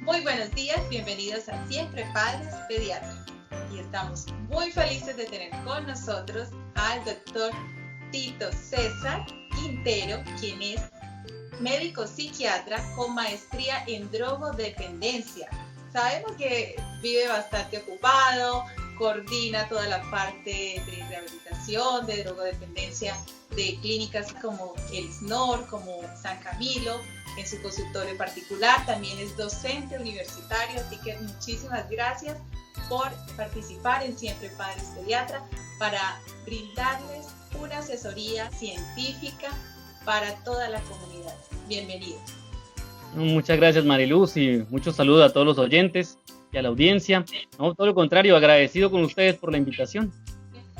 Muy buenos días, bienvenidos a Siempre Padres Pediatras. Y estamos muy felices de tener con nosotros al doctor Tito César Quintero, quien es médico psiquiatra con maestría en drogodependencia. Sabemos que vive bastante ocupado, coordina toda la parte de rehabilitación, de drogodependencia, de clínicas como el SNOR, como San Camilo, en su consultorio particular. También es docente universitario, así que muchísimas gracias por participar en Siempre Padres Pediatra para brindarles una asesoría científica para toda la comunidad. Bienvenido. Muchas gracias, Mariluz, y muchos saludos a todos los oyentes y a la audiencia. No, todo lo contrario, agradecido con ustedes por la invitación.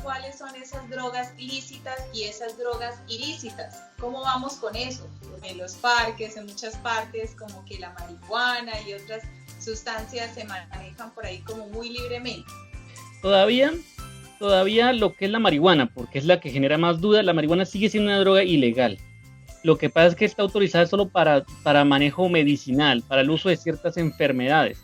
¿Cuáles son esas drogas lícitas y esas drogas ilícitas? ¿Cómo vamos con eso? En los parques, en muchas partes, como que la marihuana y otras sustancias se manejan por ahí como muy libremente. Todavía lo que es la marihuana, porque es la que genera más dudas, la marihuana sigue siendo una droga ilegal. Lo que pasa es que está autorizada solo para manejo medicinal, para el uso de ciertas enfermedades.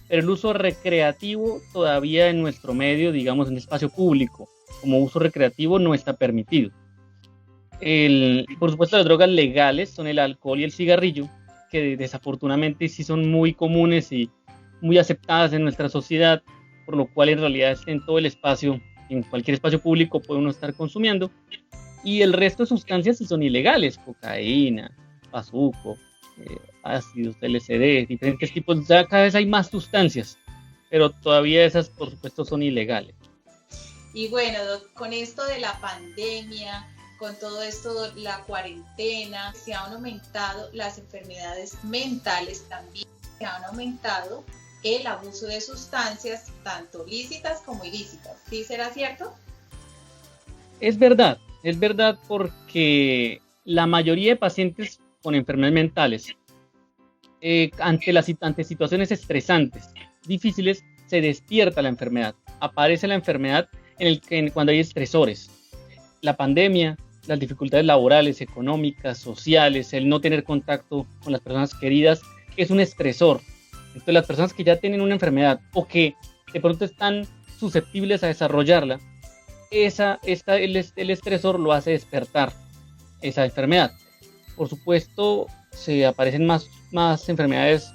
Pero el uso recreativo todavía en nuestro medio, digamos en el espacio público, como uso recreativo no está permitido. Por supuesto, las drogas legales son el alcohol y el cigarrillo, que desafortunadamente sí son muy comunes y muy aceptadas en nuestra sociedad, por lo cual en realidad en todo el espacio, en cualquier espacio público puede uno estar consumiendo. Y el resto de sustancias sí son ilegales, cocaína, bazuco, ácidos, LSD, diferentes tipos. Ya cada vez hay más sustancias, pero todavía esas, por supuesto, son ilegales. Y bueno, con esto de la pandemia, con todo esto, la cuarentena, se han aumentado las enfermedades mentales también, se han aumentado el abuso de sustancias, tanto lícitas como ilícitas. ¿Sí será cierto? Es verdad porque la mayoría de pacientes con enfermedades mentales, ante situaciones estresantes, difíciles, se despierta la enfermedad, aparece la enfermedad cuando hay estresores. La pandemia, las dificultades laborales, económicas, sociales, el no tener contacto con las personas queridas, es un estresor. Entonces las personas que ya tienen una enfermedad o que de pronto están susceptibles a desarrollarla, el estresor lo hace despertar esa enfermedad. Por supuesto, se aparecen más enfermedades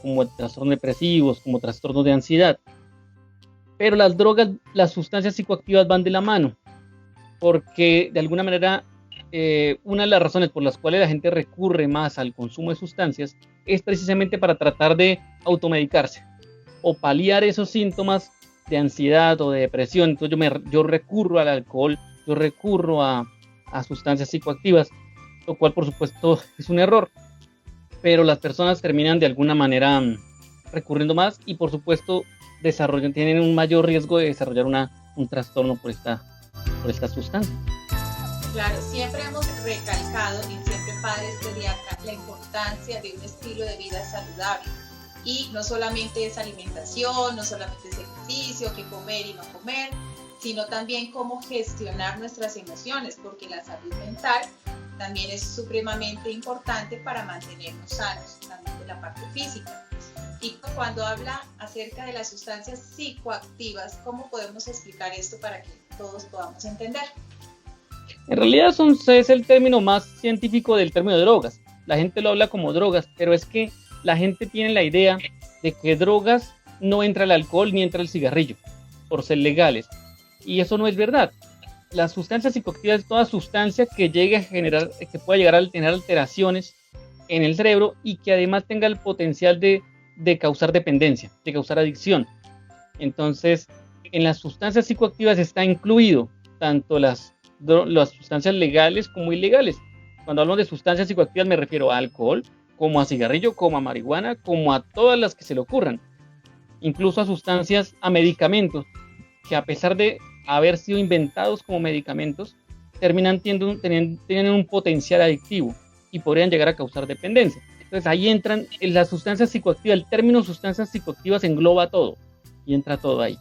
como trastornos depresivos, como trastornos de ansiedad. Pero las drogas, las sustancias psicoactivas van de la mano, porque de alguna manera una de las razones por las cuales la gente recurre más al consumo de sustancias es precisamente para tratar de automedicarse o paliar esos síntomas de ansiedad o de depresión. Entonces yo recurro al alcohol, yo recurro a sustancias psicoactivas, lo cual por supuesto es un error, pero las personas terminan de alguna manera recurriendo más y por supuesto tienen un mayor riesgo de desarrollar un trastorno por esta sustancia. Claro, siempre hemos recalcado en Siempre Padres Pediatras la importancia de un estilo de vida saludable. Y no solamente es alimentación, no solamente es ejercicio, qué comer y no comer, sino también cómo gestionar nuestras emociones, porque la salud mental también es supremamente importante para mantenernos sanos, también de la parte física. Y cuando habla acerca de las sustancias psicoactivas, ¿cómo podemos explicar esto para que todos podamos entender? En realidad es el término más científico del término de drogas. La gente lo habla como drogas, pero es que la gente tiene la idea de que drogas no entra el alcohol ni entra el cigarrillo, por ser legales. Y eso no es verdad. Las sustancias psicoactivas es toda sustancia que pueda llegar a tener alteraciones en el cerebro y que además tenga el potencial de causar dependencia, de causar adicción. Entonces, en las sustancias psicoactivas está incluido tanto las sustancias legales como ilegales. Cuando hablo de sustancias psicoactivas me refiero a alcohol, como a cigarrillo, como a marihuana, como a todas las que se le ocurran. Incluso a medicamentos, que a pesar de haber sido inventados como medicamentos, terminan teniendo un potencial adictivo y podrían llegar a causar dependencia. Entonces ahí entran las sustancias psicoactivas, el término sustancias psicoactivas engloba todo y entra todo ahí.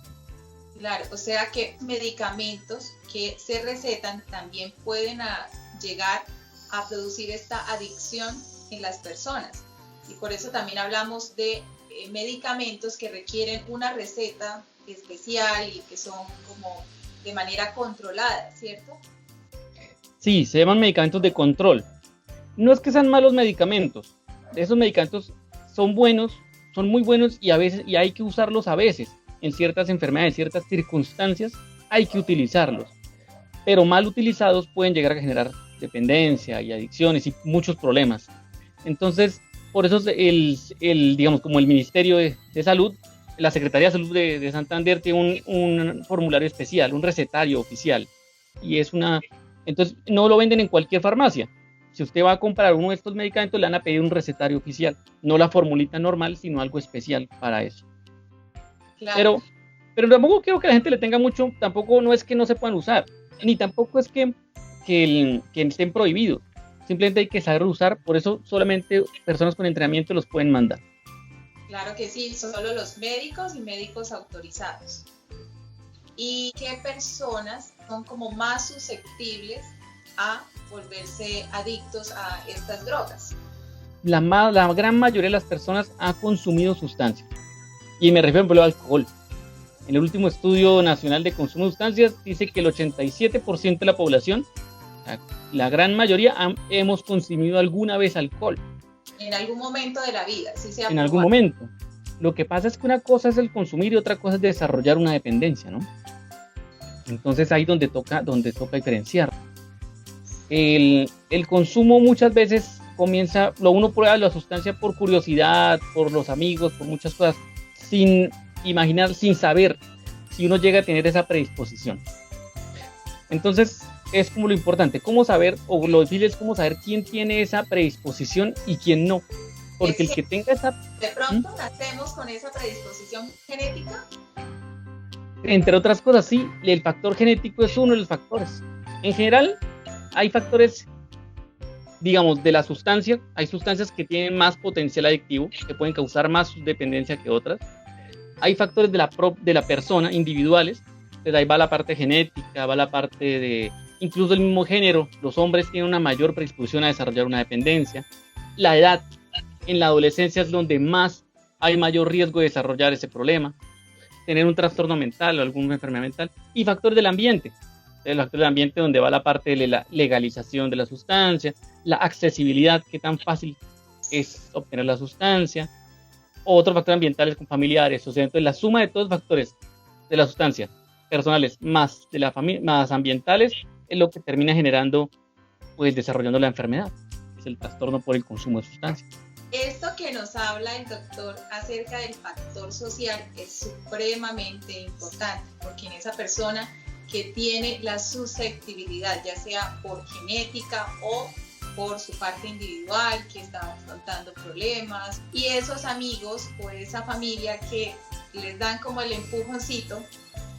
Claro, o sea que medicamentos que se recetan también pueden llegar a producir esta adicción en las personas. y por eso también hablamos de medicamentos que requieren una receta especial y que son como de manera controlada, ¿cierto? Sí, se llaman medicamentos de control. No es que sean malos medicamentos, esos medicamentos son buenos, son muy buenos y hay que usarlos a veces, en ciertas enfermedades, en ciertas circunstancias hay que utilizarlos, pero mal utilizados pueden llegar a generar dependencia y adicciones y muchos problemas. Entonces, por eso digamos, como el Ministerio de Salud, la Secretaría de Salud de Santander tiene un formulario especial, un recetario oficial, y entonces no lo venden en cualquier farmacia. Si usted va a comprar uno de estos medicamentos, le van a pedir un recetario oficial, no la formulita normal, sino algo especial para eso. Claro. Pero tampoco quiero que la gente le tenga mucho, tampoco no es que no se puedan usar, ni tampoco es que estén prohibidos. Simplemente hay que saber usar, por eso solamente personas con entrenamiento los pueden mandar. Claro que sí, solo los médicos y médicos autorizados. ¿Y qué personas son como más susceptibles a volverse adictos a estas drogas? La gran mayoría de las personas ha consumido sustancias. Y me refiero, por ejemplo, al alcohol. En el último estudio nacional de consumo de sustancias dice que el 87% de la población, la gran mayoría, hemos consumido alguna vez alcohol. En algún momento de la vida, sí sea. En algún momento. Lo que pasa es que una cosa es el consumir y otra cosa es desarrollar una dependencia, ¿no? Entonces ahí donde toca diferenciar. El consumo muchas veces comienza, uno prueba la sustancia por curiosidad, por los amigos, por muchas cosas, sin imaginar, sin saber si uno llega a tener esa predisposición. Entonces es como lo importante, cómo saber, o lo difícil es cómo saber quién tiene esa predisposición y quién no. Porque el que tenga esa... ¿De pronto nacemos con esa predisposición genética? Entre otras cosas, sí, el factor genético es uno de los factores. En general, hay factores, digamos, de la sustancia. Hay sustancias que tienen más potencial adictivo, que pueden causar más dependencia que otras. Hay factores de la persona, individuales. Entonces ahí va la parte genética, va la parte de... Incluso el mismo género. Los hombres tienen una mayor predisposición a desarrollar una dependencia. La edad. En la adolescencia es donde más hay mayor riesgo de desarrollar ese problema, tener un trastorno mental o alguna enfermedad mental, y factores del ambiente. El factor del ambiente donde va la parte de la legalización de la sustancia, la accesibilidad, qué tan fácil es obtener la sustancia, otros factores ambientales con familiares, o sea, entonces la suma de todos los factores de la sustancia, personales más de la familia, más ambientales, es lo que termina generando, pues desarrollando la enfermedad, es el trastorno por el consumo de sustancias. Esto que nos habla el doctor acerca del factor social es supremamente importante, porque en esa persona que tiene la susceptibilidad, ya sea por genética o por su parte individual, que está afrontando problemas, y esos amigos o esa familia que les dan como el empujoncito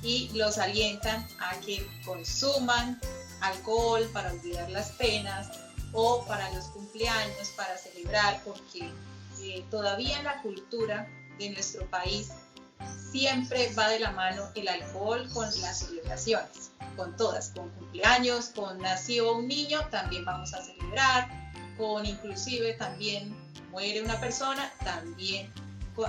y los alientan a que consuman alcohol para olvidar las penas, o para los cumpleaños, para celebrar, porque todavía en la cultura de nuestro país siempre va de la mano el alcohol con las celebraciones, con todas, con cumpleaños, con nació un niño, también vamos a celebrar, con inclusive también muere una persona, también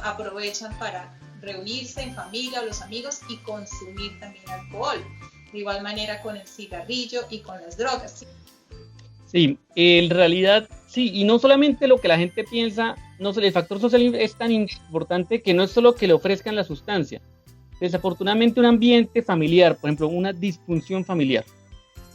aprovechan para reunirse en familia o los amigos y consumir también alcohol. De igual manera con el cigarrillo y con las drogas, ¿sí? Sí, en realidad, sí, y no solamente lo que la gente piensa, el factor social es tan importante que no es solo que le ofrezcan la sustancia. Desafortunadamente un ambiente familiar, por ejemplo, una disfunción familiar,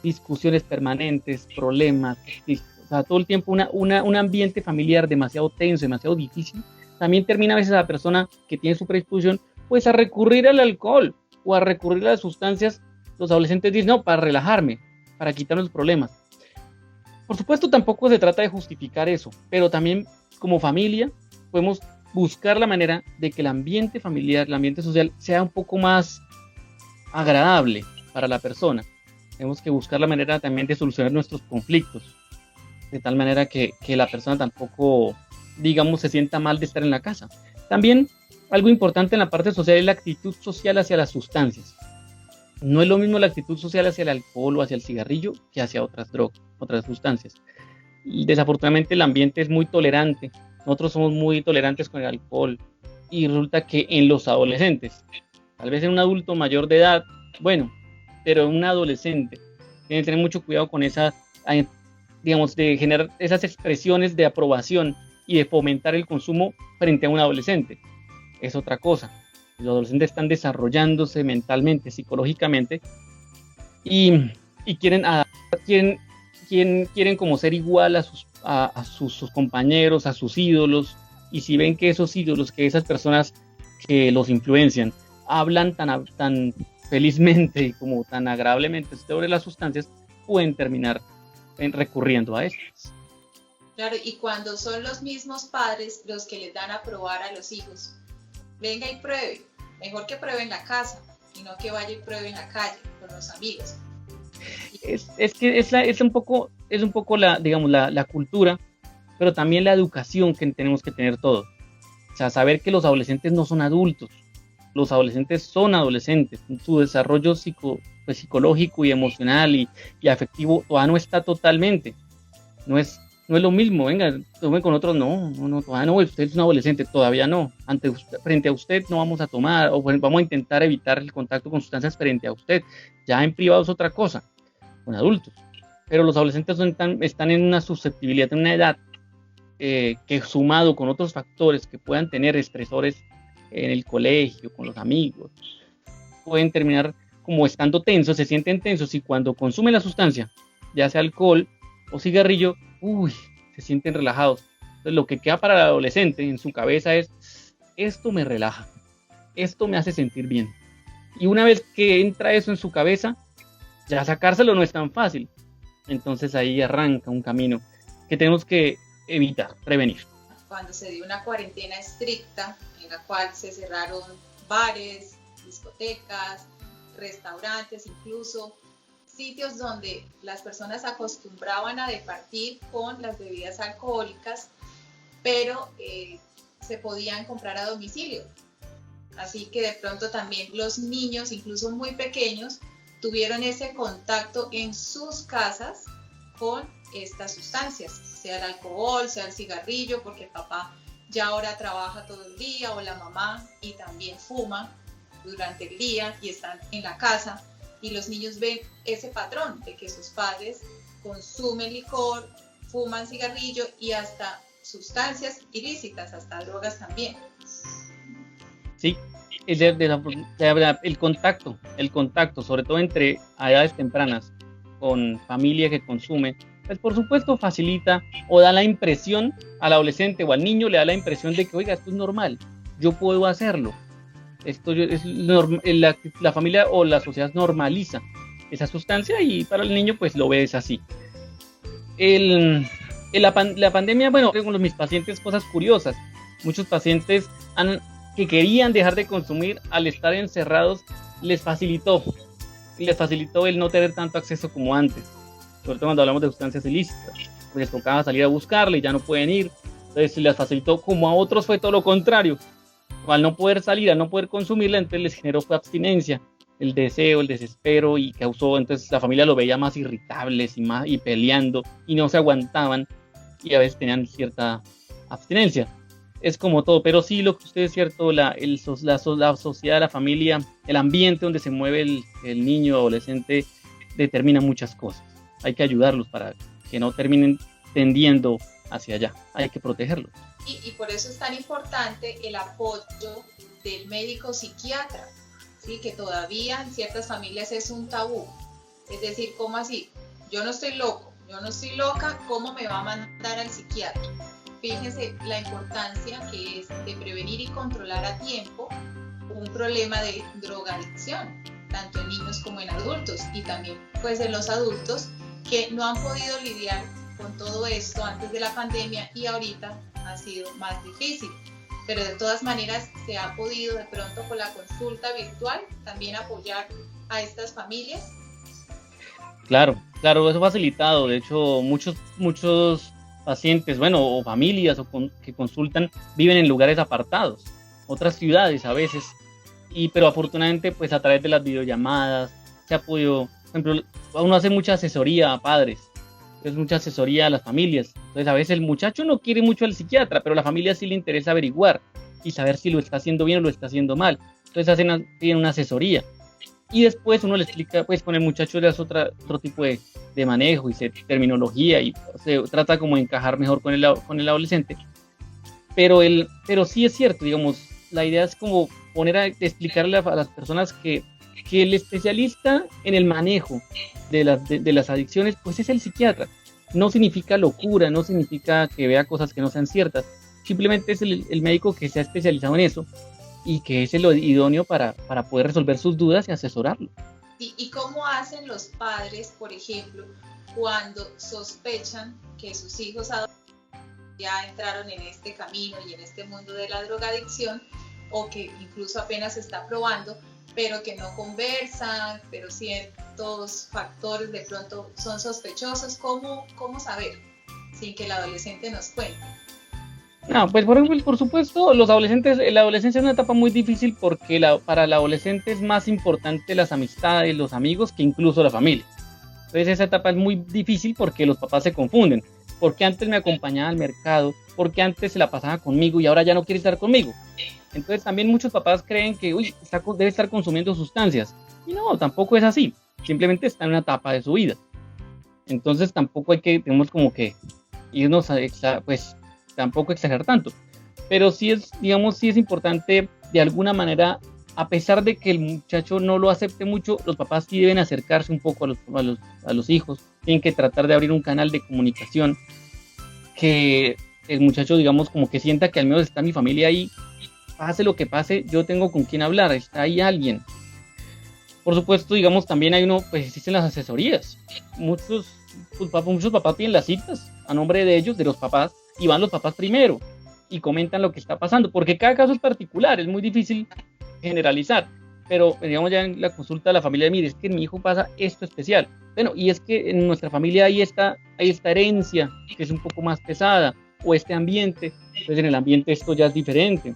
discusiones permanentes, problemas, o sea, todo el tiempo un ambiente familiar demasiado tenso, demasiado difícil, también termina a veces a la persona que tiene su predisposición, pues a recurrir al alcohol o a recurrir a las sustancias. Los adolescentes dicen, no, para relajarme, para quitarnos los problemas. Por supuesto, tampoco se trata de justificar eso, pero también como familia podemos buscar la manera de que el ambiente familiar, el ambiente social sea un poco más agradable para la persona. Tenemos que buscar la manera también de solucionar nuestros conflictos, de tal manera que la persona tampoco, digamos, se sienta mal de estar en la casa. También algo importante en la parte social es la actitud social hacia las sustancias. No es lo mismo la actitud social hacia el alcohol o hacia el cigarrillo que hacia otras drogas, otras sustancias. Y desafortunadamente el ambiente es muy tolerante nosotros somos muy tolerantes con el alcohol y resulta que en los adolescentes, tal vez en un adulto mayor de edad, bueno, pero en un adolescente, tienen que tener mucho cuidado con esa, digamos, de generar esas expresiones de aprobación y de fomentar el consumo frente a un adolescente. Es otra cosa. Los adolescentes están desarrollándose mentalmente, psicológicamente, y quieren como ser igual a sus compañeros, a sus ídolos, y si ven que esos ídolos, que esas personas que los influencian, hablan tan felizmente y como tan agradablemente sobre las sustancias, pueden terminar recurriendo a estas. Claro, y cuando son los mismos padres los que les dan a probar a los hijos, venga y pruebe, mejor que pruebe en la casa, y no que vaya y pruebe en la calle con los amigos. Es que es un poco la cultura, pero también la educación que tenemos que tener todos. O sea, saber que los adolescentes no son adultos, los adolescentes son adolescentes, su desarrollo psicológico y emocional y afectivo todavía no está totalmente, no es lo mismo, venga, tome con otros, no, todavía no, usted es un adolescente, todavía no, frente a usted no vamos a tomar, o vamos a intentar evitar el contacto con sustancias frente a usted, ya en privado es otra cosa, con adultos, pero los adolescentes están en una susceptibilidad, en una edad que sumado con otros factores que puedan tener estresores en el colegio, con los amigos, pueden terminar como estando tensos, se sienten tensos y cuando consumen la sustancia, ya sea alcohol o cigarrillo, se sienten relajados. Entonces lo que queda para el adolescente en su cabeza es, esto me relaja, esto me hace sentir bien. Y una vez que entra eso en su cabeza, ya sacárselo no es tan fácil. Entonces ahí arranca un camino que tenemos que evitar, prevenir. Cuando se dio una cuarentena estricta, en la cual se cerraron bares, discotecas, restaurantes, incluso sitios donde las personas acostumbraban a departir con las bebidas alcohólicas, pero se podían comprar a domicilio. Así que de pronto también los niños, incluso muy pequeños, tuvieron ese contacto en sus casas con estas sustancias, sea el alcohol, sea el cigarrillo, porque el papá ya ahora trabaja todo el día o la mamá y también fuma durante el día y están en la casa y los niños ven ese patrón de que sus padres consumen licor, fuman cigarrillo y hasta sustancias ilícitas, hasta drogas también. Sí, el contacto, sobre todo entre edades tempranas, con familia que consume, pues por supuesto facilita o da la impresión al adolescente o al niño, le da la impresión de que, oiga, esto es normal, yo puedo hacerlo. La familia o la sociedad normaliza esa sustancia y para el niño pues lo ves así. La pandemia, bueno, con mis pacientes cosas curiosas, muchos pacientes que querían dejar de consumir al estar encerrados, les facilitó el no tener tanto acceso como antes, sobre todo cuando hablamos de sustancias ilícitas, les tocaba salir a buscarle y ya no pueden ir, entonces les facilitó, como a otros fue todo lo contrario, al no poder salir, al no poder consumirla, entonces les generó fue abstinencia, el deseo, el desespero y causó, entonces la familia lo veía más irritables y peleando y no se aguantaban y a veces tenían cierta abstinencia. Es como todo, pero sí lo que usted es cierto, la sociedad, la familia, el ambiente donde se mueve el niño o adolescente determina muchas cosas. Hay que ayudarlos para que no terminen tendiendo hacia allá, hay que protegerlos. Y por eso es tan importante el apoyo del médico psiquiatra, ¿sí? Que todavía en ciertas familias es un tabú. Es decir, ¿cómo así? Yo no estoy loco, yo no estoy loca, ¿cómo me va a mandar al psiquiatra? Fíjense la importancia que es de prevenir y controlar a tiempo un problema de drogadicción, tanto en niños como en adultos, y también pues en los adultos que no han podido lidiar con todo esto antes de la pandemia y ahorita ha sido más difícil. Pero de todas maneras se ha podido de pronto con la consulta virtual también apoyar a estas familias. Claro, eso ha facilitado. De hecho, muchos pacientes, o familias que consultan viven en lugares apartados, otras ciudades a veces, pero afortunadamente pues a través de las videollamadas se ha podido, por ejemplo, uno hace mucha asesoría a padres es mucha asesoría a las familias. Entonces a veces el muchacho no quiere mucho al psiquiatra, pero a la familia sí le interesa averiguar y saber si lo está haciendo bien o lo está haciendo mal. Entonces tienen una asesoría. Y después uno le explica, pues con el muchacho le hace otro tipo de manejo y terminología y se trata como de encajar mejor con el adolescente. Pero sí es cierto, digamos, la idea es como explicarle a las personas que el especialista en el manejo de las adicciones, pues es el psiquiatra. No significa locura, no significa que vea cosas que no sean ciertas, simplemente es el médico que se ha especializado en eso y que es el idóneo para poder resolver sus dudas y asesorarlo. ¿Y cómo hacen los padres, por ejemplo, cuando sospechan que sus hijos ya entraron en este camino y en este mundo de la drogadicción, o que incluso apenas se está probando, pero que no conversan, pero ciertos factores de pronto son sospechosos? ¿Cómo saber sin que el adolescente nos cuente? No, pues por supuesto, la adolescencia es una etapa muy difícil porque para el adolescente es más importante las amistades, los amigos, que incluso la familia. Entonces esa etapa es muy difícil porque los papás se confunden. Porque antes me acompañaba al mercado, porque antes se la pasaba conmigo y ahora ya no quiere estar conmigo. Entonces también muchos papás creen que debe estar consumiendo sustancias. Y no, tampoco es así. Simplemente está en una etapa de su vida. Entonces tampoco tenemos como que irnos pues tampoco exagerar tanto. Pero sí es importante de alguna manera, a pesar de que el muchacho no lo acepte mucho, los papás sí deben acercarse un poco a los hijos, tienen que tratar de abrir un canal de comunicación, que el muchacho, digamos, como que sienta que al menos está mi familia ahí, pase lo que pase, yo tengo con quién hablar, está ahí alguien. Por supuesto, digamos, también pues existen las asesorías. Muchos papás piden las citas a nombre de ellos, de los papás, y van los papás primero y comentan lo que está pasando, porque cada caso es particular, es muy difícil generalizar, pero digamos ya en la consulta de la familia, mire, es que en mi hijo pasa esto especial. Bueno, y es que en nuestra familia hay esta herencia que es un poco más pesada, o este ambiente, pues en el ambiente esto ya es diferente.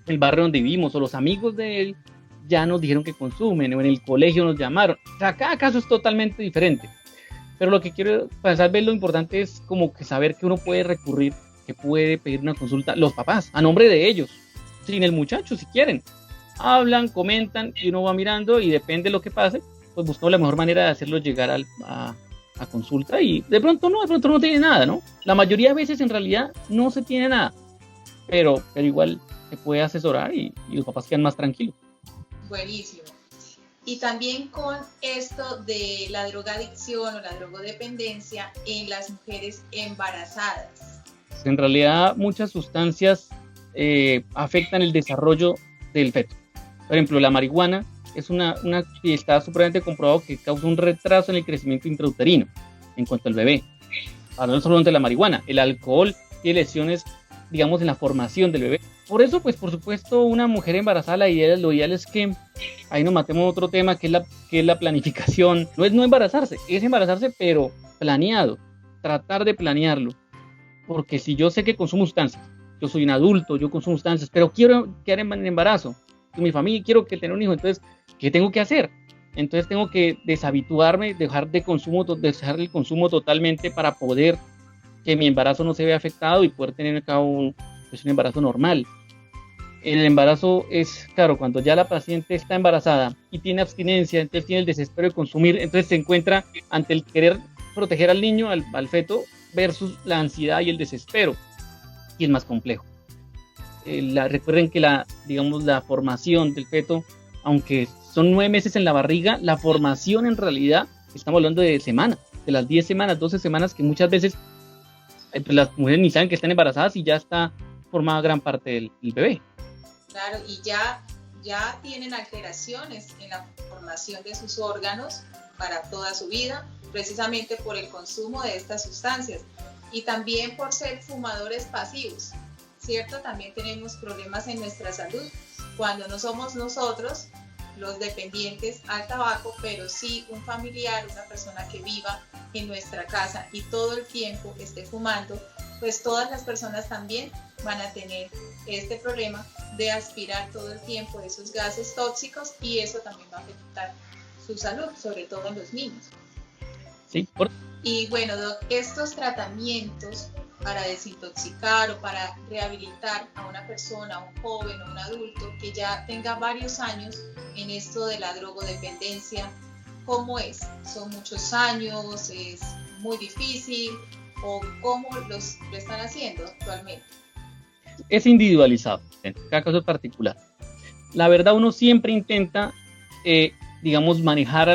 El barrio donde vivimos o los amigos de él ya nos dijeron que consumen, o en el colegio nos llamaron. O sea, cada caso es totalmente diferente. Pero lo que quiero pasar ver, lo importante es como que saber que uno puede recurrir, que puede pedir una consulta, los papás, a nombre de ellos, sin el muchacho si quieren. Hablan, comentan y uno va mirando y depende de lo que pase, pues buscamos la mejor manera de hacerlo llegar a consulta y de pronto no tiene nada, ¿no? La mayoría de veces en realidad no se tiene nada, pero igual se puede asesorar y los papás quedan más tranquilos. Buenísimo. Y también con esto de la drogadicción o la drogodependencia en las mujeres embarazadas. En realidad muchas sustancias afectan el desarrollo del feto. Por ejemplo, la marihuana es está supremamente comprobado que causa un retraso en el crecimiento intrauterino en cuanto al bebé. Ahora no solamente la marihuana, el alcohol tiene lesiones, digamos, en la formación del bebé. Por eso, pues, por supuesto, una mujer embarazada, lo ideal es que ahí nos matemos otro tema, que es la planificación. No es no embarazarse, es embarazarse, pero planeado. Tratar de planearlo. Porque si yo sé que consumo sustancias, yo soy un adulto, yo consumo sustancias, pero quiero quedar en embarazo, con mi familia quiero tener un hijo, entonces, ¿qué tengo que hacer? Entonces tengo que deshabituarme, dejar el consumo totalmente para poder que mi embarazo no se vea afectado y poder tener a cabo un embarazo normal. El embarazo es, claro, cuando ya la paciente está embarazada y tiene abstinencia, entonces tiene el desespero de consumir, entonces se encuentra ante el querer proteger al niño, al feto, versus la ansiedad y el desespero, y es más complejo. Recuerden que la formación del feto, aunque son 9 meses en la barriga, la formación en realidad, estamos hablando de semanas, de las 10 semanas, 12 semanas, que muchas veces las mujeres ni saben que están embarazadas y ya está formada gran parte del bebé. Claro, y ya tienen alteraciones en la formación de sus órganos para toda su vida, precisamente por el consumo de estas sustancias y también por ser fumadores pasivos, ¿cierto? También tenemos problemas en nuestra salud cuando no somos nosotros los dependientes al tabaco, pero sí un familiar, una persona que viva en nuestra casa y todo el tiempo esté fumando, pues todas las personas también van a tener este problema de aspirar todo el tiempo esos gases tóxicos y eso también va a afectar su salud, sobre todo en los niños. Sí, Y bueno, Doc, estos tratamientos para desintoxicar o para rehabilitar a una persona, a un joven o un adulto que ya tenga varios años en esto de la drogodependencia, ¿cómo es? ¿Son muchos años? ¿Es muy difícil? ¿O cómo lo están haciendo actualmente? Es individualizado, en cada caso es particular. La verdad, uno siempre intenta, digamos, manejar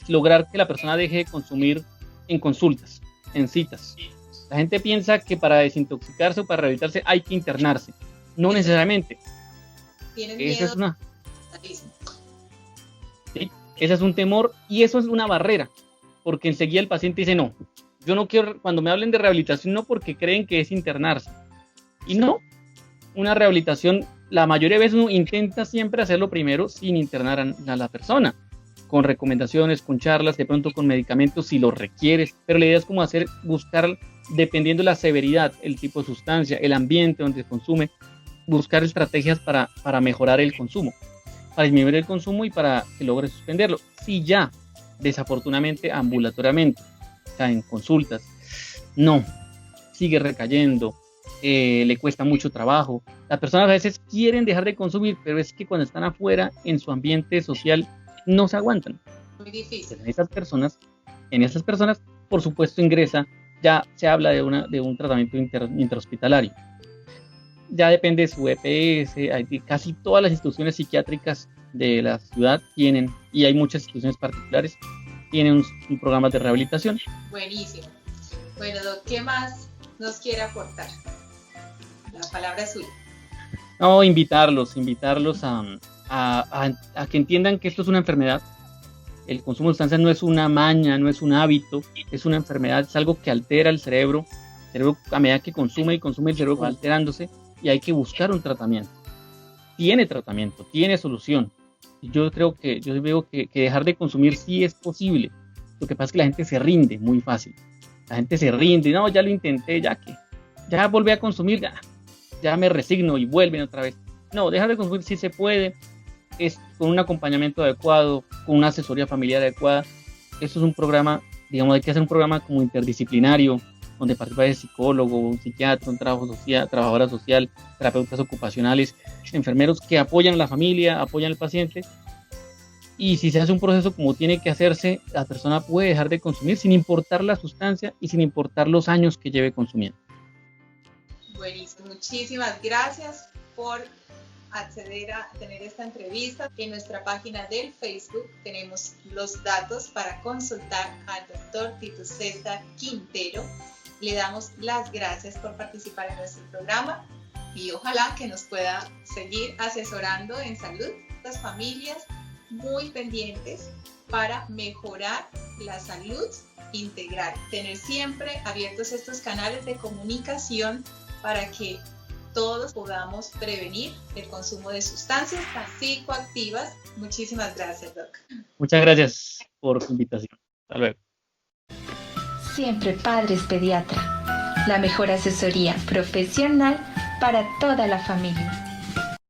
lograr que la persona deje de consumir en consultas, en citas. La gente piensa que para desintoxicarse o para rehabilitarse hay que internarse. No necesariamente. ¿Tienen Esa miedo? es una, ¿sí? Ese es un temor y eso es una barrera, porque enseguida el paciente dice, no, yo no quiero, cuando me hablen de rehabilitación, no, porque creen que es internarse. Y no, una rehabilitación, la mayoría de veces uno intenta siempre hacerlo primero sin internar a la persona, con recomendaciones, con charlas, de pronto con medicamentos si lo requieres, pero la idea es como buscar, dependiendo de la severidad, el tipo de sustancia, el ambiente donde se consume, buscar estrategias para mejorar el consumo, para disminuir el consumo y para que logre suspenderlo. Si ya, desafortunadamente, ambulatoriamente, o sea, en consultas, no, sigue recayendo, le cuesta mucho trabajo. Las personas a veces quieren dejar de consumir, pero es que cuando están afuera, en su ambiente social, no se aguantan. Muy difícil. En esas personas, por supuesto, ya se habla de un tratamiento interhospitalario. Ya depende de su EPS, casi todas las instituciones psiquiátricas de la ciudad tienen, y hay muchas instituciones particulares, tienen un programa de rehabilitación. Buenísimo. Bueno, Doc, ¿qué más nos quiere aportar? La palabra es suya. No, invitarlos a que entiendan que esto es una enfermedad. El consumo de sustancias no es una maña, no es un hábito, es una enfermedad, es algo que altera el cerebro. El cerebro, a medida que consume y consume, el cerebro va alterándose y hay que buscar un tratamiento. Tiene tratamiento, tiene solución. Yo veo que dejar de consumir sí es posible. Lo que pasa es que la gente se rinde muy fácil. La gente se rinde, no, ya lo intenté, ya volví a consumir, ya me resigno y vuelven otra vez. No, dejar de consumir sí se puede, es con un acompañamiento adecuado, con una asesoría familiar adecuada. Esto es un programa, digamos, hay que hacer un programa como interdisciplinario, donde participa el psicólogo, un psiquiatra, un trabajadora social, terapeutas ocupacionales, enfermeros que apoyan a la familia, apoyan al paciente. Y si se hace un proceso como tiene que hacerse, la persona puede dejar de consumir sin importar la sustancia y sin importar los años que lleve consumiendo. Buenísimo, muchísimas gracias por acceder a tener esta entrevista. En nuestra página del Facebook tenemos los datos para consultar al doctor Tito César Quintero. Le damos las gracias por participar en nuestro programa y ojalá que nos pueda seguir asesorando en salud. Las familias muy pendientes para mejorar la salud integral. Tener siempre abiertos estos canales de comunicación para que todos podamos prevenir el consumo de sustancias psicoactivas. Muchísimas gracias, Doc. Muchas gracias por su invitación. Hasta luego. Siempre Padres Pediatra, la mejor asesoría profesional para toda la familia.